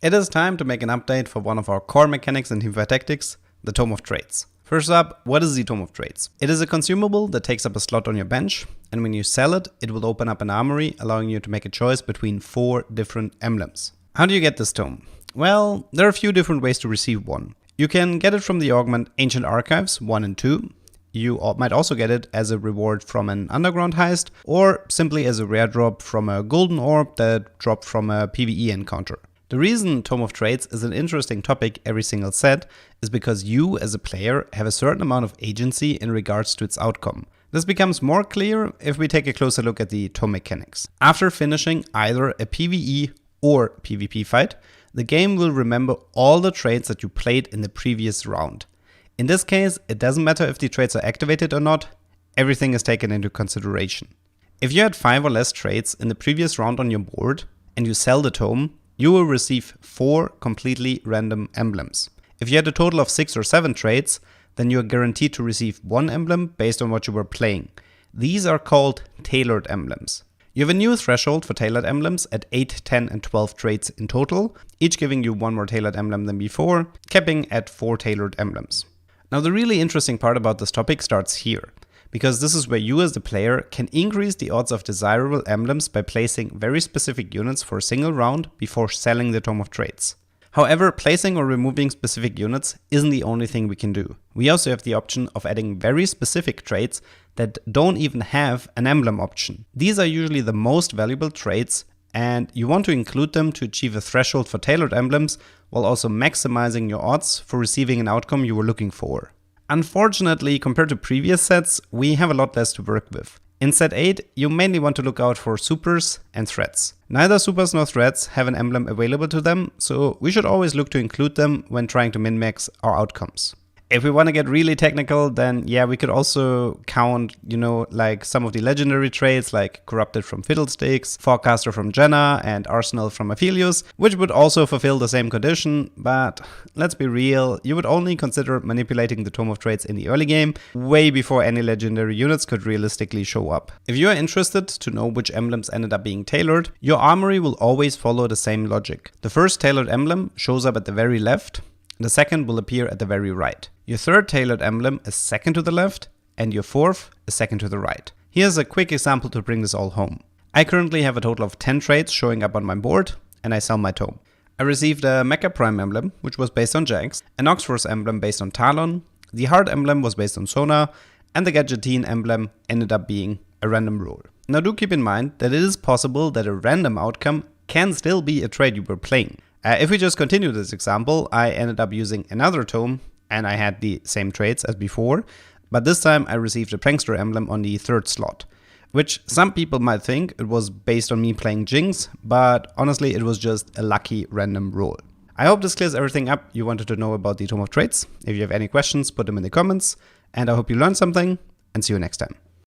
It is time to make an update for one of our core mechanics in teamfight tactics, the Tome of Traits. First up, what is the Tome of Traits? It is a consumable that takes up a slot on your bench, and when you sell it, it will open up an armory, allowing you to make a choice between 4 different emblems. How do you get this tome? Well, there are a few different ways to receive one. You can get it from the augment Ancient Archives 1 and 2. You might also get it as a reward from an underground heist, or simply as a rare drop from a golden orb that dropped from a PvE encounter. The reason Tome of Traits is an interesting topic every single set is because you, as a player, have a certain amount of agency in regards to its outcome. This becomes more clear if we take a closer look at the Tome mechanics. After finishing either a PvE or PvP fight, the game will remember all the traits that you played in the previous round. In this case, it doesn't matter if the traits are activated or not, everything is taken into consideration. If you had 5 or less traits in the previous round on your board, and you sell the tome, you will receive 4 completely random emblems. If you had a total of 6 or 7 traits, then you are guaranteed to receive 1 emblem based on what you were playing. These are called tailored emblems. You have a new threshold for tailored emblems at 8, 10 and 12 traits in total, each giving you 1 more tailored emblem than before, capping at 4 tailored emblems. Now the really interesting part about this topic starts here, because this is where you as the player can increase the odds of desirable emblems by placing very specific units for a single round before selling the Tome of Traits. However, placing or removing specific units isn't the only thing we can do. We also have the option of adding very specific traits that don't even have an emblem option. These are usually the most valuable traits, and you want to include them to achieve a threshold for tailored emblems while also maximizing your odds for receiving an outcome you were looking for. Unfortunately, compared to previous sets, we have a lot less to work with. In set 8, you mainly want to look out for supers and threats. Neither supers nor threats have an emblem available to them, so we should always look to include them when trying to min-max our outcomes. If we want to get really technical, then yeah, we could also count, like some of the legendary traits like Corrupted from Fiddlesticks, Forecaster from Jenna, and Arsenal from Aphelios, which would also fulfill the same condition, but let's be real, you would only consider manipulating the Tome of Traits in the early game, way before any legendary units could realistically show up. If you are interested to know which emblems ended up being tailored, your armory will always follow the same logic. The first tailored emblem shows up at the very left, the second will appear at the very right. Your third tailored emblem is second to the left, and your fourth is second to the right. Here's a quick example to bring this all home. I currently have a total of 10 traits showing up on my board, and I sell my tome. I received a Mecha Prime emblem, which was based on Jax, an Oxforce emblem based on Talon, the Heart emblem was based on Sona, and the Gadgettine emblem ended up being a random roll. Now do keep in mind that it is possible that a random outcome can still be a trait you were playing. If we just continue this example, I ended up using another tome, and I had the same traits as before, but this time I received a Prankster emblem on the 3rd slot, which some people might think it was based on me playing Jinx, but honestly it was just a lucky random roll. I hope this clears everything up you wanted to know about the Tome of Traits. If you have any questions, put them in the comments, and I hope you learned something, and see you next time.